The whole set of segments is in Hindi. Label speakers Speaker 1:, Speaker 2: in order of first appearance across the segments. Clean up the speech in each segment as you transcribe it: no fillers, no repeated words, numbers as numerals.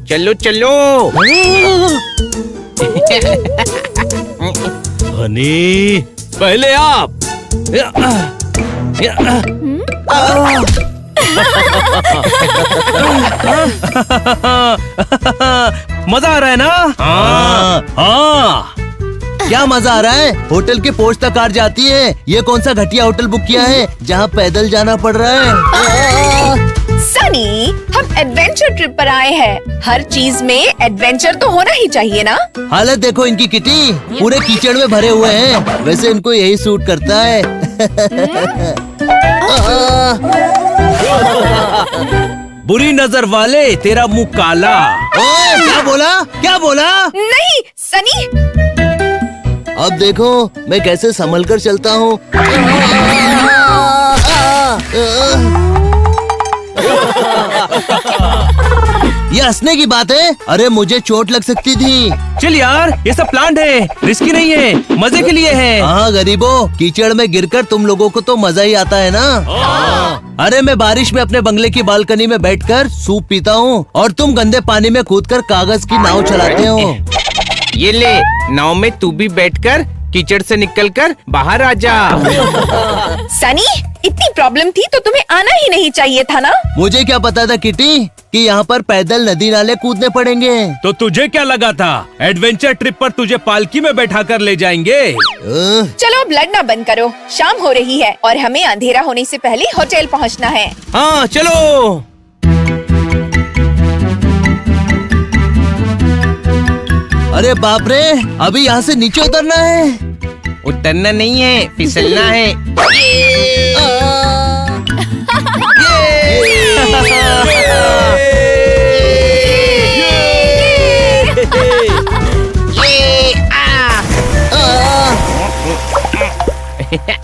Speaker 1: चलो चलो।
Speaker 2: हनी, पहले आप। मजा आ रहा है ना?
Speaker 1: हाँ।
Speaker 2: हाँ।
Speaker 3: क्या मजा आ रहा है? होटल के पोर्च तक कार जाती है। ये कौन सा घटिया होटल बुक किया है जहाँ पैदल जाना पड़ रहा है?
Speaker 4: सनी, हम एडवेंचर ट्रिप पर आए हैं। हर चीज में एडवेंचर तो होना ही चाहिए ना।
Speaker 3: हालत देखो इनकी किटी, पूरे कीचड़ में भरे हुए हैं। वैसे इनको यही सूट करता है।
Speaker 2: बुरी नजर वाले, तेरा मुंह काला।
Speaker 3: ओए, क्या बोला? क्या बोला?
Speaker 4: नहीं सनी।
Speaker 3: अब देखो मैं कैसे संभल कर चलता हूँ। ये हंसने की बात है? अरे मुझे चोट लग सकती थी।
Speaker 2: चल यार, ये सब प्लान्ड है, रिस्की नहीं है, मजे के लिए है।
Speaker 3: हाँ गरीबों, कीचड़ में गिरकर तुम लोगों को तो मजा ही आता है ना। अरे मैं बारिश में अपने बंगले की बालकनी में बैठकर सूप पीता हूँ और तुम गंदे पानी में कूदकर कागज की नाव चलाते हो।
Speaker 1: ये ले, नाव में तू भी बैठकर कीचड़ से निकलकर बाहर आ जा।
Speaker 4: सनी, इतनी प्रॉब्लम थी तो तुम्हें आना ही नहीं चाहिए था ना।
Speaker 3: मुझे क्या पता था किटी कि यहाँ पर पैदल नदी नाले कूदने पड़ेंगे।
Speaker 2: तो तुझे क्या लगा था एडवेंचर ट्रिप पर तुझे पालकी में बैठा कर ले जाएंगे?
Speaker 4: चलो अब लड़ना बंद करो, शाम हो रही है और हमें अंधेरा होने से पहले होटल पहुँचना है।
Speaker 1: हाँ चलो।
Speaker 3: अरे बाप रे, अभी यहाँ से नीचे उतरना है।
Speaker 1: उतरना नहीं है, फिसलना है।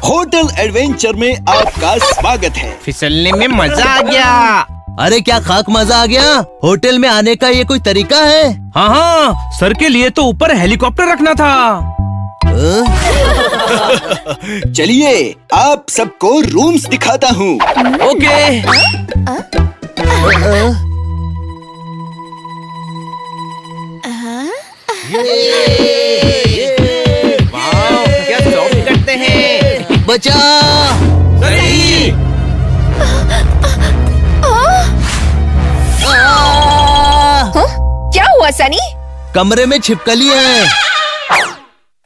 Speaker 5: होटल एडवेंचर में आपका स्वागत है।
Speaker 1: फिसलने में मजा आ गया।
Speaker 3: अरे क्या खाक मजा आ गया? होटल में आने का ये कोई तरीका है?
Speaker 2: हाँ हाँ, सर के लिए तो ऊपर हेलीकॉप्टर रखना था।
Speaker 5: चलिए आप सबको रूम्स दिखाता हूँ।
Speaker 2: ओके।
Speaker 1: वाह, क्या सॉफ्ट करते हैं।
Speaker 3: बचा।
Speaker 4: क्या हुआ सनी?
Speaker 3: कमरे में छिपकली है।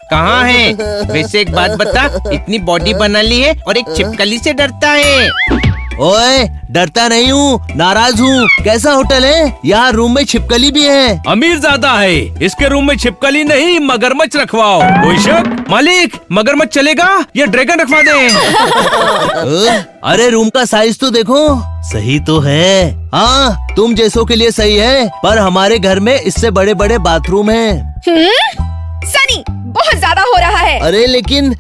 Speaker 1: कहाँ है? वैसे एक बात बता, इतनी बॉडी बना ली है और एक छिपकली से डरता है।
Speaker 3: ओए, डरता नहीं हूँ, नाराज हूँ। कैसा होटल है? यहाँ रूम में छिपकली भी है।
Speaker 2: अमीर ज्यादा है, इसके रूम में छिपकली नहीं मगरमच्छ रखवाओ। कोई शक? मालिक, मगरमच्छ चलेगा या ड्रैगन रखवा दें?
Speaker 3: अरे रूम का साइज तो देखो, सही तो है। हाँ, तुम जैसों के लिए सही है, पर हमारे घर में इससे बड़े बड़े बाथरूम हैं।
Speaker 4: सनी, बहुत ज्यादा हो रहा है।
Speaker 3: अरे लेकिन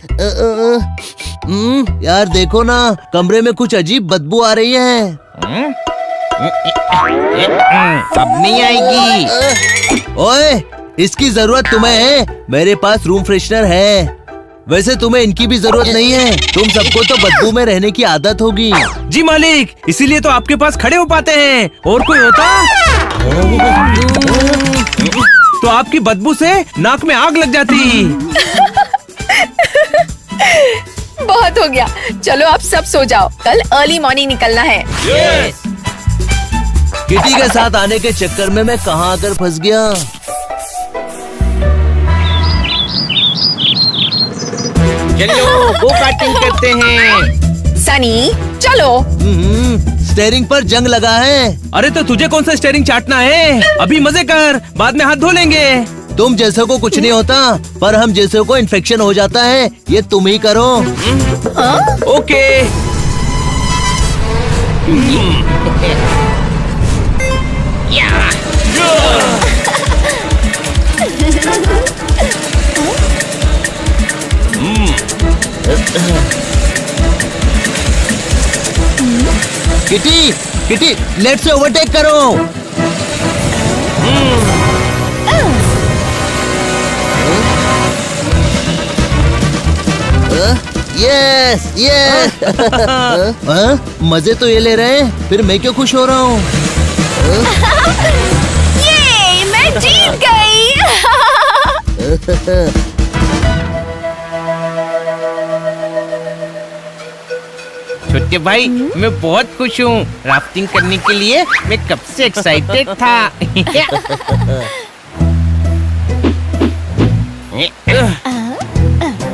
Speaker 3: यार देखो ना, कमरे में कुछ अजीब बदबू आ रही है।
Speaker 1: अब नहीं आएगी।
Speaker 3: ओए, इसकी जरूरत तुम्हें है, मेरे पास रूम फ्रेशनर है। वैसे तुम्हें इनकी भी जरूरत नहीं है, तुम सबको तो बदबू में रहने की आदत होगी।
Speaker 2: जी मालिक, इसीलिए तो आपके पास खड़े हो पाते हैं। और कोई होता तो आपकी बदबू से नाक में आग लग जाती।
Speaker 4: बहुत हो गया, चलो आप सब सो जाओ, कल अर्ली मॉर्निंग निकलना है।
Speaker 3: किटी के साथ आने के चक्कर में मैं कहाँ आकर फंस गया।
Speaker 1: चलो गो कार्टिंग करते हैं।
Speaker 4: सनी चलो।
Speaker 3: स्टेयरिंग पर जंग लगा है।
Speaker 2: अरे तो तुझे कौन सा स्टीयरिंग चाटना है? अभी मजे कर, बाद में हाथ धो लेंगे।
Speaker 3: तुम जैसे को कुछ नहीं होता, पर हम जैसे को इन्फेक्शन हो जाता है। ये तुम ही करो।
Speaker 2: ओके।
Speaker 3: किटी, किटी, लेट से ओवरटेक करो। Yes yes. मजे तो ये ले रहे हैं, फिर मैं क्यों खुश हो रहा हूँ?
Speaker 4: ये मैं जीत गई।
Speaker 1: छोटे भाई मैं बहुत खुश हूँ। राफ्टिंग करने के लिए मैं कब से एक्साइटेड था।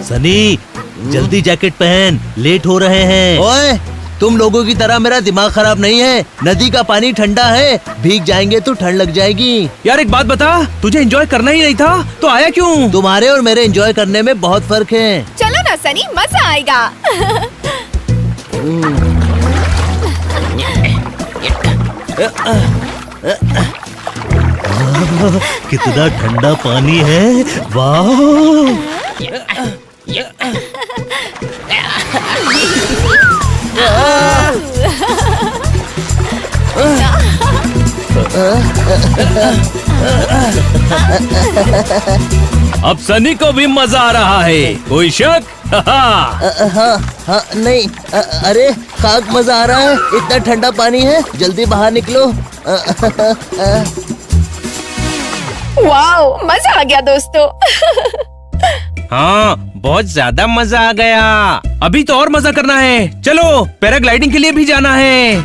Speaker 3: सनी जल्दी जैकेट पहन, लेट हो रहे हैं। ओए तुम लोगों की तरह मेरा दिमाग खराब नहीं है। नदी का पानी ठंडा है, भीग जाएंगे तो ठंड लग जाएगी।
Speaker 2: यार एक बात बता, तुझे एंजॉय करना ही नहीं था तो आया क्यों?
Speaker 3: तुम्हारे और मेरे एंजॉय करने में बहुत फर्क है।
Speaker 4: चलो ना सनी, मजा आएगा।
Speaker 3: कितना ठंडा पानी है, वाह।
Speaker 2: अब सनी को भी मजा आ रहा है, कोई शक?
Speaker 3: हाँ नहीं, अरे खाक मजा आ रहा है। इतना ठंडा पानी है, जल्दी बाहर निकलो।
Speaker 4: वाओ, मजा आ गया दोस्तों।
Speaker 1: हाँ बहुत ज्यादा मजा आ गया।
Speaker 2: अभी तो और मजा करना है, चलो पैराग्लाइडिंग के लिए भी जाना है।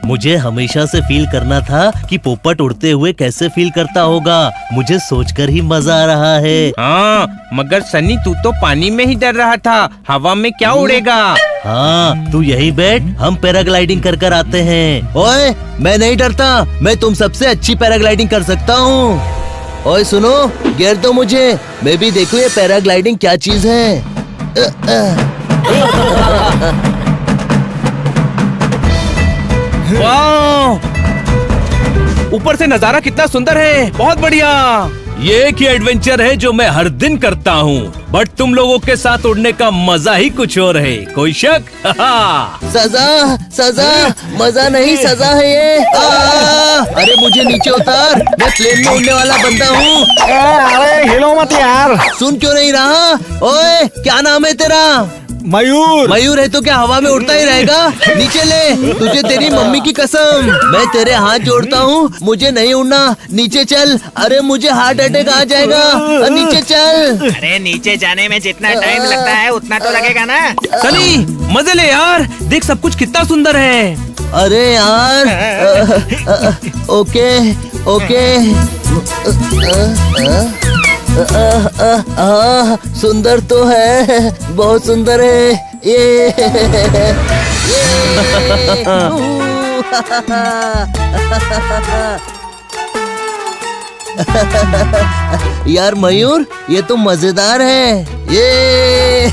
Speaker 3: मुझे हमेशा से फील करना था कि पोपट उड़ते हुए कैसे फील करता होगा। मुझे सोचकर ही मजा आ रहा है।
Speaker 1: हाँ मगर सनी तू तो पानी में ही डर रहा था, हवा में क्या उड़ेगा?
Speaker 3: हाँ तू यही बैठ, हम पैराग्लाइडिंग कर कर आते हैं। ओए मैं नहीं डरता, मैं तुम सबसे अच्छी पैराग्लाइडिंग कर सकता हूँ। ओए सुनो, गियर दो मुझे, मैं भी देखूं ये पैराग्लाइडिंग क्या चीज है।
Speaker 2: वाह! ऊपर से नजारा कितना सुंदर है, बहुत बढ़िया। ये एक ही एडवेंचर है जो मैं हर दिन करता हूँ, बट तुम लोगों के साथ उड़ने का मजा ही कुछ और है, कोई शक?
Speaker 3: सजा सजा, मजा नहीं सजा है ये। अरे मुझे नीचे उतार, मैं प्लेन में उड़ने वाला बंदा हूँ।
Speaker 6: अरे हिलो मत यार।
Speaker 3: सुन क्यों नहीं रहा? ओए क्या नाम है तेरा?
Speaker 6: मयूर।
Speaker 3: मयूर है तो क्या हवा में उड़ता ही रहेगा? नीचे ले, तुझे तेरी मम्मी की कसम। मैं तेरे हाथ जोड़ता हूँ, मुझे नहीं उड़ना, नीचे चल। अरे मुझे हार्ट अटैक आ जाएगा, नीचे चल।
Speaker 6: अरे नीचे जाने में जितना टाइम लगता है उतना तो लगेगा ना।
Speaker 2: सनी मजे ले यार, देख सब कुछ कितना सुंदर है।
Speaker 3: अरे यार, ओके ओके। सुंदर तो है, बहुत सुंदर है ये। यार मयूर, ये तो मजेदार है ये।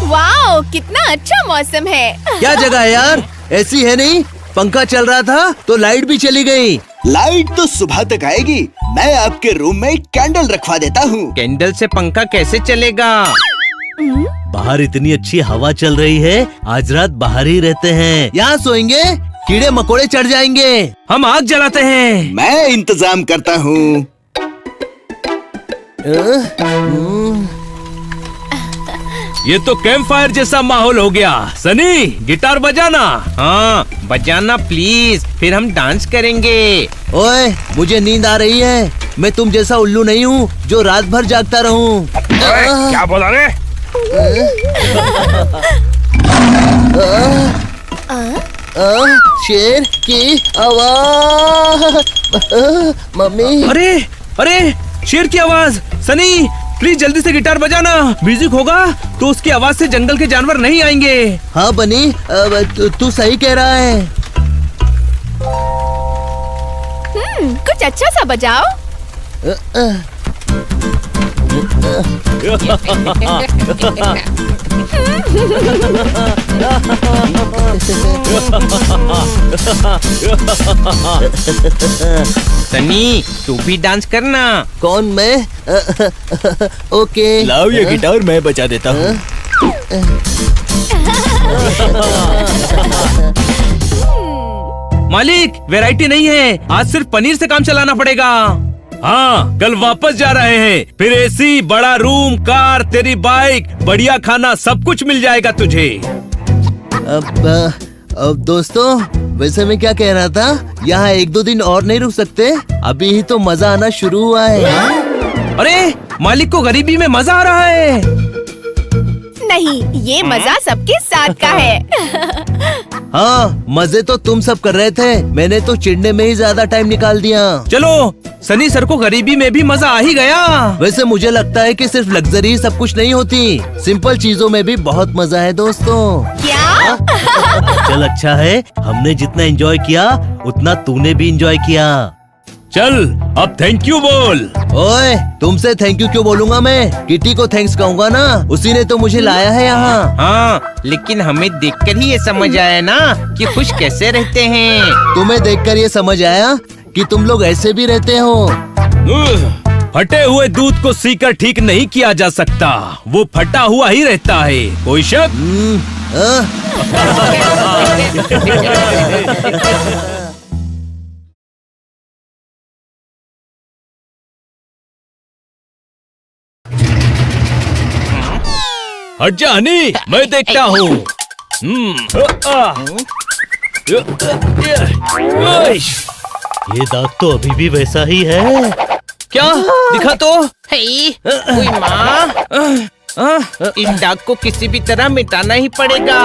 Speaker 4: वाओ, कितना अच्छा मौसम है।
Speaker 3: क्या जगह है यार, ऐसी है नहीं? पंखा चल रहा था तो लाइट भी चली गई।
Speaker 5: लाइट तो सुबह तक आएगी। मैं आपके रूम में कैंडल रखवा देता हूँ।
Speaker 1: कैंडल से पंखा कैसे चलेगा?
Speaker 3: बाहर इतनी अच्छी हवा चल रही है, आज रात बाहर ही रहते हैं। यहाँ सोएंगे, कीड़े मकोड़े चढ़ जाएंगे।
Speaker 2: हम आग जलाते हैं।
Speaker 5: मैं इंतजाम करता हूँ।
Speaker 2: ये तो कैंप फायर जैसा माहौल हो गया। सनी गिटार बजाना।
Speaker 1: हाँ बजाना प्लीज, फिर हम डांस करेंगे।
Speaker 3: ओए मुझे नींद आ रही है, मैं तुम जैसा उल्लू नहीं हूँ जो रात भर जागता रहूं।
Speaker 2: क्या बोला रे?
Speaker 3: शेर की आवाज। मम्मी।
Speaker 2: अरे अरे शेर की आवाज। सनी प्लीज जल्दी से गिटार बजाना, म्यूजिक होगा तो उसकी आवाज से जंगल के जानवर नहीं आएंगे।
Speaker 3: हाँ बनी, तू सही कह रहा है।
Speaker 4: कुछ अच्छा सा बजाओ।
Speaker 1: सनी तू भी डांस करना।
Speaker 3: कौन मैं? ओके।
Speaker 6: लाओ ये गिटार मैं बजा देता हूँ।
Speaker 2: मालिक वैरायटी नहीं है, आज सिर्फ पनीर से काम चलाना पड़ेगा। हाँ, कल वापस जा रहे हैं। फिर एसी, बड़ा रूम, कार, तेरी बाइक, बढ़िया खाना, सब कुछ मिल जाएगा तुझे।
Speaker 3: अब दोस्तों, वैसे मैं क्या कह रहा था, यहाँ 1-2 दिन और नहीं रुक सकते? अभी ही तो मजा आना शुरू हुआ है।
Speaker 1: अरे मालिक को गरीबी में मजा आ रहा है।
Speaker 4: नहीं, ये मजा सबके साथ का है।
Speaker 3: हाँ, मजे तो तुम सब कर रहे थे, मैंने तो चिढ़ने में ही ज्यादा टाइम निकाल दिया।
Speaker 1: चलो, सनी सर को गरीबी में भी मजा आ ही गया।
Speaker 3: वैसे मुझे लगता है कि सिर्फ लग्जरी सब कुछ नहीं होती, सिंपल चीजों में भी बहुत मजा है दोस्तों।
Speaker 4: क्या?
Speaker 3: चल अच्छा है, हमने जितना एंजॉय किया उतना तूने भी एंजॉय किया।
Speaker 2: चल अब थैंक यू बोल।
Speaker 3: ओए, तुमसे थैंक यू क्यों बोलूंगा मैं? किटी को थैंक्स कहूँगा ना, उसी ने तो मुझे लाया है यहाँ।
Speaker 1: हाँ, लेकिन हमें देखकर ही ये समझ आया ना कि खुश कैसे रहते हैं।
Speaker 3: तुम्हें देखकर ये समझ आया कि तुम लोग ऐसे भी रहते हो।
Speaker 2: फटे हुए दूध को सीकर ठीक नहीं किया जा सकता, वो फटा हुआ ही रहता है। कोई शक? हट जा हनी, मैं देखता हूँ।
Speaker 3: ये दाग तो अभी भी वैसा ही है।
Speaker 1: क्या दिखा तो? कोई माँ, इस दाग को किसी भी तरह मिटाना ही पड़ेगा।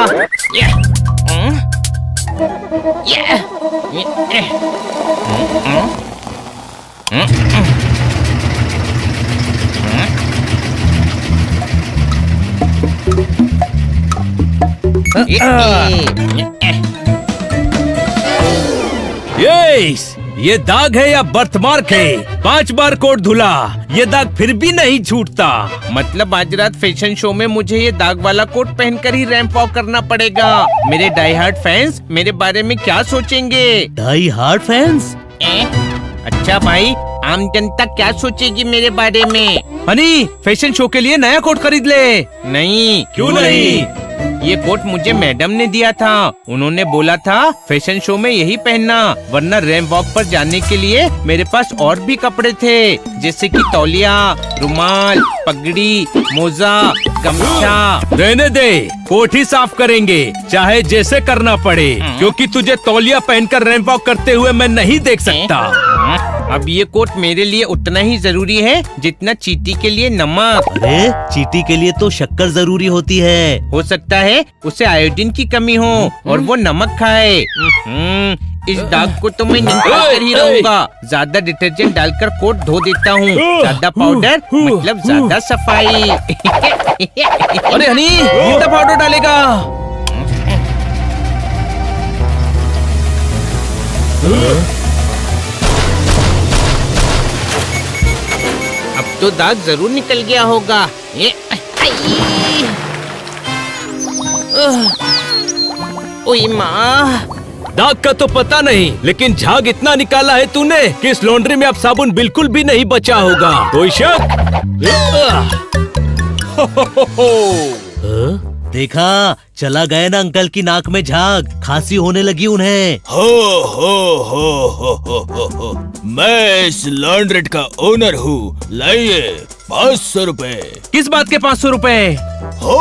Speaker 2: ये दाग है या बर्थमार्क है? 5 बार कोट धुला, ये दाग फिर भी नहीं छूटता।
Speaker 1: मतलब आज रात फैशन शो में मुझे ये दाग वाला कोट पहनकर ही रैंप वॉक करना पड़ेगा। मेरे डाई हार्ड फैंस मेरे बारे में क्या सोचेंगे?
Speaker 3: Die hard fans?
Speaker 1: अच्छा भाई, आम जनता क्या सोचेगी मेरे बारे में? हनी, फैशन शो के लिए नया कोट खरीद ले। नहीं।
Speaker 2: क्यों नहीं?
Speaker 1: ये कोट मुझे मैडम ने दिया था। उन्होंने बोला था फैशन शो में यही पहनना, वरना रैंप वॉक पर जाने के लिए मेरे पास और भी कपड़े थे, जैसे कि तौलिया, रुमाल, पगड़ी, मोजा, गमछा।
Speaker 2: रहने दे, कोट ही साफ करेंगे, चाहे जैसे करना पड़े, क्योंकि तुझे तौलिया पहनकर रैंप वॉक करते हुए मैं नहीं देख सकता।
Speaker 1: अब ये कोट मेरे लिए उतना ही जरूरी है जितना चींटी के लिए नमक।
Speaker 3: अरे, चींटी के लिए तो शक्कर जरूरी होती है।
Speaker 1: हो सकता है उसे आयोडीन की कमी हो और वो नमक खाए। इस दाग को तो मैं निकाल कर ही रहूंगा। ज्यादा डिटर्जेंट डालकर कोट धो देता हूँ। ज्यादा पाउडर मतलब ज्यादा सफाई। अरे हनी, कितना पाउडर डालेगा? अब तो दाग जरूर निकल गया होगा। ओए माँ,
Speaker 2: दाग का तो पता नहीं, लेकिन झाग इतना निकाला है तूने कि इस लॉन्ड्री में अब साबुन बिल्कुल भी नहीं बचा होगा। कोई शक?
Speaker 3: देखा, चला गया ना अंकल की नाक में झाग, खांसी होने लगी उन्हें।
Speaker 5: हो। मैं इस लॉन्ड्रेट का ओनर हूँ, लाइए 500 रुपए।
Speaker 1: किस बात के 500 रुपए?
Speaker 5: हो।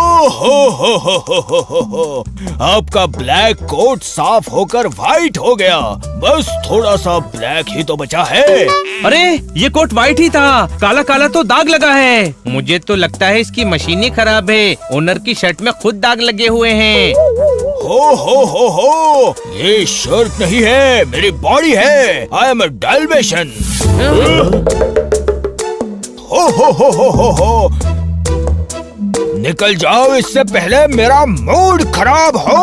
Speaker 5: आपका ब्लैक कोट साफ होकर व्हाइट हो गया, बस थोड़ा सा ब्लैक ही तो बचा है।
Speaker 1: अरे, ये कोट व्हाइट ही था, काला काला तो दाग लगा है। मुझे तो लगता है इसकी मशीन ही खराब है। ओनर की शर्ट में खुद दाग लगे हुए हैं।
Speaker 5: हो, ये शर्ट नहीं है, मेरी बॉडी है। I am a Dalmatian. हो। निकल जाओ इससे पहले मेरा मूड खराब हो।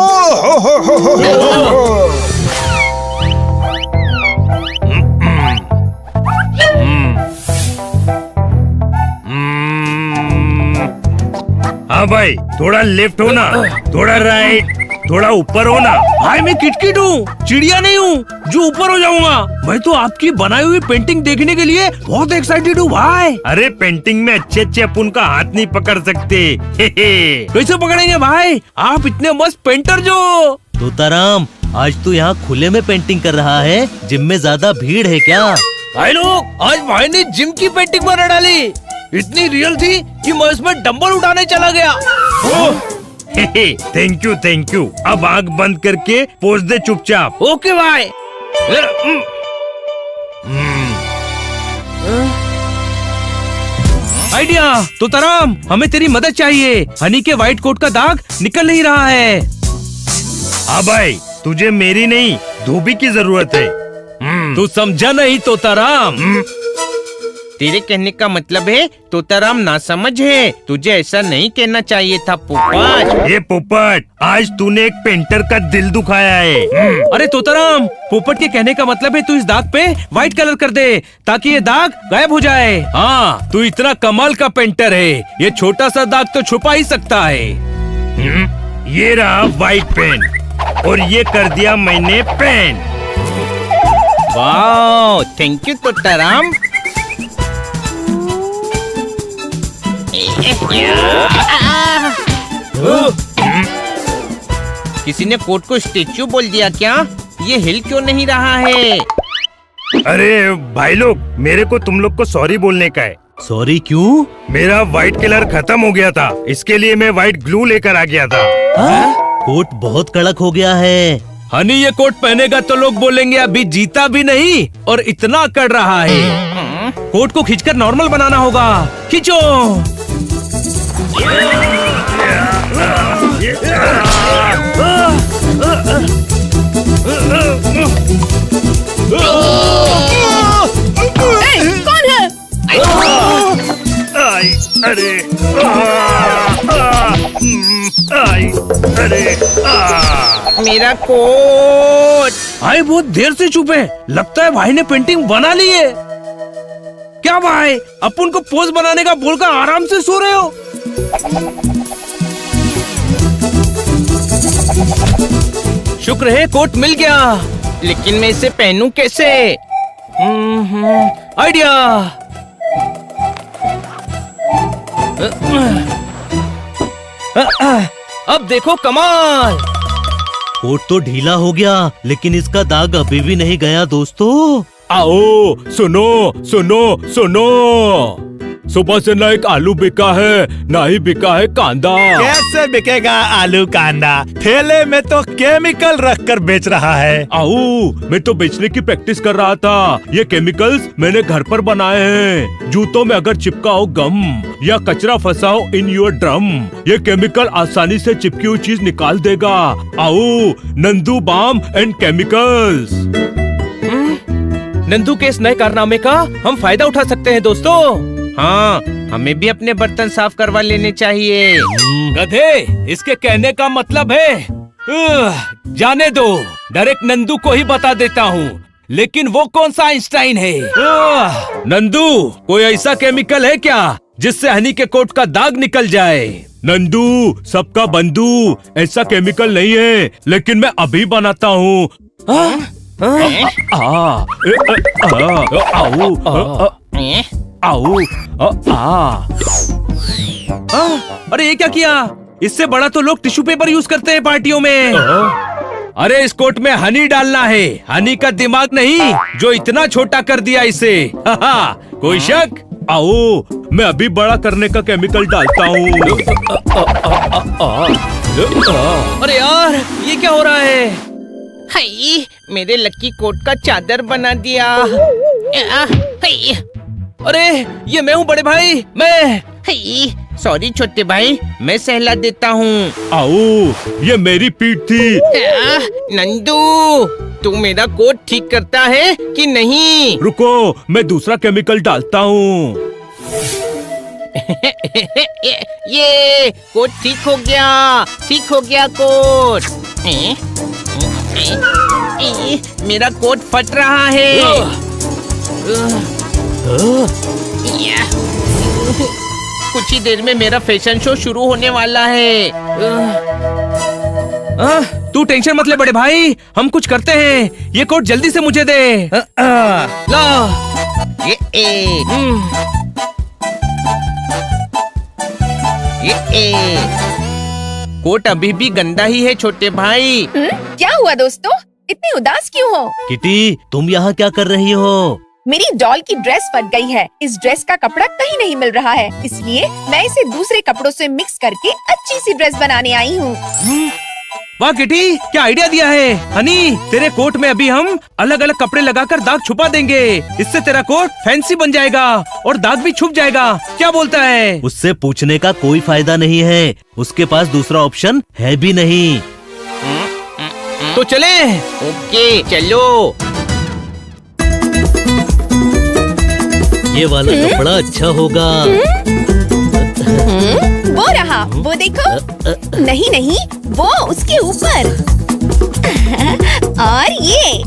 Speaker 2: हाँ भाई, थोड़ा लेफ्ट हो ना, थोड़ा राइट, थोड़ा ऊपर हो ना।
Speaker 1: भाई मैं किटकिट हूँ, चिड़िया नहीं हूँ जो ऊपर हो जाऊंगा। मैं तो आपकी बनाई हुई पेंटिंग देखने के लिए बहुत एक्साइटेड हूँ भाई।
Speaker 2: अरे, पेंटिंग में अच्छे अपन का हाथ नहीं पकड़ सकते।
Speaker 1: कैसे पकड़ेंगे भाई? आप इतने मस्त पेंटर जो।
Speaker 3: तोताराम, आज तू यहाँ खुले में पेंटिंग कर रहा है, जिम में ज्यादा भीड़ है क्या?
Speaker 2: भाई लोग, आज भाई ने जिम की पेंटिंग बना डाली। इतनी रियल थी कि मैं इसमें डंबल उठाने चला गया।
Speaker 7: Thank you. अब आग बंद करके पोज दे चुपचाप।
Speaker 2: ओके भाई। आइडिया तो तराम, हमें तेरी मदद चाहिए। हनी के व्हाइट कोट का दाग निकल नहीं रहा है।
Speaker 7: हाँ भाई, तुझे मेरी नहीं धोबी की जरूरत है।
Speaker 2: तू समझा नहीं तोताराम।
Speaker 1: तेरे कहने का मतलब है तोताराम ना समझ है। तुझे ऐसा नहीं कहना चाहिए था पोपट।
Speaker 7: ये पोपट, आज तूने एक पेंटर का दिल दुखाया है।
Speaker 2: अरे तोताराम, पोपट के कहने का मतलब है तू इस दाग पे व्हाइट कलर कर दे ताकि ये दाग गायब हो जाए। हाँ, तू इतना कमाल का पेंटर है, ये छोटा सा दाग तो छुपा ही सकता है।
Speaker 7: ये रहा व्हाइट पेन और ये कर दिया मैंने पेन।
Speaker 1: वाह, थैंक यू तोताराम। किसी ने कोट को स्टेच्यू बोल दिया क्या? ये हिल क्यों नहीं रहा है?
Speaker 7: अरे भाई लोग, मेरे को तुम लोग को सॉरी बोलने का है।
Speaker 3: सॉरी क्यों?
Speaker 7: मेरा व्हाइट कलर खत्म हो गया था, इसके लिए मैं व्हाइट ग्लू लेकर आ गया था।
Speaker 3: कोट बहुत कड़क हो गया है।
Speaker 2: हनी ये कोट पहनेगा तो लोग बोलेंगे अभी जीता भी नहीं और इतना कर रहा है। कोट को खींचकर नॉर्मल बनाना होगा। खींचो।
Speaker 4: कौन है?
Speaker 7: आई, अरे आई, अरे
Speaker 1: मेरा कोट।
Speaker 2: भाई बहुत देर से चुप है, लगता है भाई ने पेंटिंग बना ली है। क्या भाई, अपन को पोज बनाने का बोलकर आराम से सो रहे हो? शुक्र है कोट मिल गया,
Speaker 1: लेकिन मैं इसे पहनूं कैसे?
Speaker 2: आइडिया। अब देखो कमाल।
Speaker 3: कोट तो ढीला हो गया, लेकिन इसका दाग अभी भी नहीं गया दोस्तों।
Speaker 2: आओ सुनो सुनो सुनो, सुबह से ना एक आलू बिका है ना ही बिका है कांदा।
Speaker 5: कैसे बिकेगा आलू कांदा? ठेले में तो केमिकल रख कर बेच रहा है।
Speaker 2: आओ, मैं तो बेचने की प्रैक्टिस कर रहा था। ये केमिकल्स मैंने घर पर बनाए हैं। जूतों में अगर चिपकाओ गम या कचरा फंसाओ इन योर ड्रम, ये केमिकल आसानी से चिपकी हुई चीज निकाल देगा। आओ, Nandu balm and chemicals. Nandu के इस नए कारनामे का हम फायदा उठा सकते हैं दोस्तों।
Speaker 1: हाँ, हमें भी अपने बर्तन साफ करवा लेने चाहिए।
Speaker 2: गधे, इसके कहने का मतलब है जाने दो, डायरेक्ट नंदू को ही बता देता हूँ। लेकिन वो कौन सा आइंस्टाइन है? नंदू, कोई ऐसा केमिकल है क्या जिससे हनी के कोट का दाग निकल जाए? नंदू, सबका बंधु, ऐसा केमिकल नहीं है, लेकिन मैं अभी बनाता हूँ। अरे ये क्या किया? इससे बड़ा तो लोग टिश्यू पेपर यूज करते हैं पार्टियों में। अरे इस कोट में हनी डालना है, हनी का दिमाग नहीं जो इतना छोटा कर दिया इसे। कोई शक? आओ, मैं अभी बड़ा करने का केमिकल डालता हूँ। अरे यार, ये क्या हो रहा है?
Speaker 1: हाय, मेरे लकी कोट का चादर बना दिया। हाय,
Speaker 2: अरे ये मैं हूँ बड़े भाई, मैं।
Speaker 1: हाय, सॉरी छोटे भाई, मैं सहला देता हूँ।
Speaker 2: आओ, ये मेरी पीठ थी।
Speaker 1: नंदू, तू मेरा कोट ठीक करता है कि नहीं?
Speaker 2: रुको, मैं दूसरा केमिकल डालता हूँ।
Speaker 1: ये कोट ठीक हो गया कोट। मेरा कोट फट रहा है। कुछ ही देर में मेरा फैशन शो शुरू होने वाला है।
Speaker 2: तू टेंशन मत ले बड़े भाई, हम कुछ करते हैं। ये कोट जल्दी से मुझे दे। ला।
Speaker 1: कोट अभी भी गंदा ही है छोटे भाई।
Speaker 4: क्या हुआ दोस्तों? इतने उदास क्यों हो?
Speaker 3: किटी, तुम यहाँ क्या कर रही हो?
Speaker 4: मेरी डॉल की ड्रेस फट गई है। इस ड्रेस का कपड़ा कहीं नहीं मिल रहा है, इसलिए मैं इसे दूसरे कपड़ों से मिक्स करके अच्छी सी ड्रेस बनाने आई हूँ।
Speaker 2: वाह किटी, क्या आइडिया दिया है। हनी, तेरे कोट में अभी हम अलग अलग कपड़े लगाकर दाग छुपा देंगे। इससे तेरा कोट फैंसी बन जाएगा और दाग भी छुप जाएगा। क्या बोलता है?
Speaker 3: उससे पूछने का कोई फायदा नहीं है, उसके पास दूसरा ऑप्शन है भी नहीं।
Speaker 2: तो चले।
Speaker 1: ओके चलो।
Speaker 3: ये वाला कपड़ा अच्छा होगा।
Speaker 4: वो रहा, वो देखो। नहीं नहीं, वो उसके ऊपर। और ये,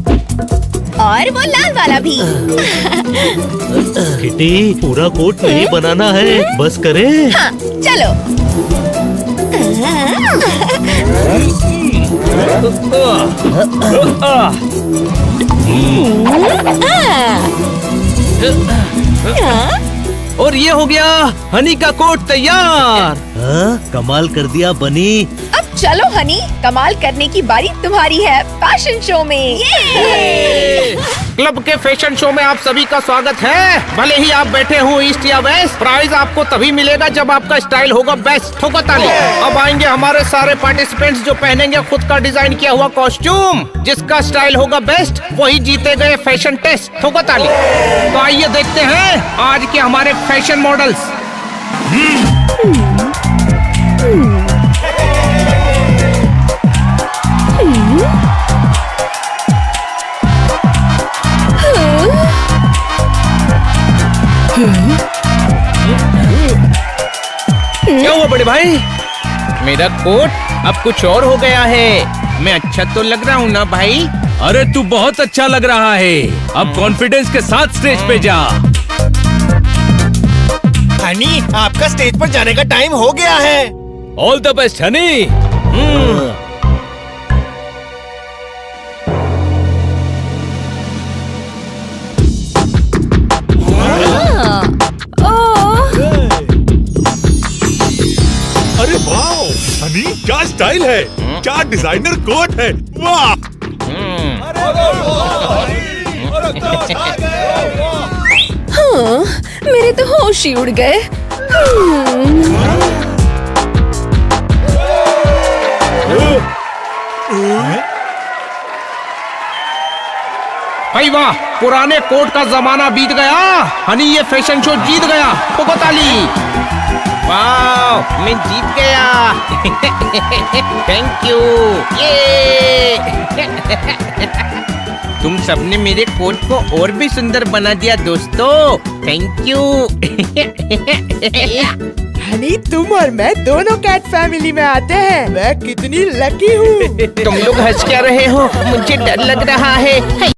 Speaker 4: और वो लाल वाला भी।
Speaker 3: किटी, पूरा कोट नहीं बनाना है, बस करे।
Speaker 4: हाँ, चलो।
Speaker 2: और ये हो गया हनी का कोट तैयार।
Speaker 3: हाँ, कमाल कर दिया बनी।
Speaker 4: अब चलो हनी, कमाल करने की बारी तुम्हारी है फैशन शो में।
Speaker 1: क्लब के फैशन शो में आप सभी का स्वागत है। भले ही आप बैठे हो ईस्ट या वेस्ट, प्राइज आपको तभी मिलेगा जब आपका स्टाइल होगा बेस्ट। ठोको ताली। अब आएंगे हमारे सारे पार्टिसिपेंट्स जो पहनेंगे खुद का डिजाइन किया हुआ कॉस्ट्यूम। जिसका स्टाइल होगा बेस्ट वही जीतेगा ये फैशन टेस्ट। ठोको ताली। तो आइए देखते हैं आज के हमारे फैशन मॉडल्स।
Speaker 2: क्या हुआ बड़े भाई?
Speaker 1: मेरा कोट अब कुछ और हो गया है। मैं अच्छा तो लग रहा हूँ ना भाई?
Speaker 2: अरे तू बहुत अच्छा लग रहा है। अब कॉन्फिडेंस के साथ स्टेज पे जा।
Speaker 5: हनी, आपका स्टेज पर जाने का टाइम हो गया है।
Speaker 2: All the best Honey.
Speaker 8: अरे वाह हनी, क्या स्टाइल है, क्या डिजाइनर कोट है। वाह।
Speaker 4: हाँ, मेरे तो होश ही उड़ गए।
Speaker 1: भाई वाह, पुराने कोट का जमाना बीत गया। हनी ये फैशन शो जीत गया। ठोको ताली। वाह, मैं जीत गया। Thank you. ये तुम सबने मेरे कोट को और भी सुंदर बना दिया दोस्तों। Thank you.
Speaker 9: हनी, तुम और मैं दोनों कैट फैमिली में आते हैं। मैं कितनी लकी हूँ।
Speaker 1: तुम लोग हंस क्या रहे हो? मुझे डर लग रहा है।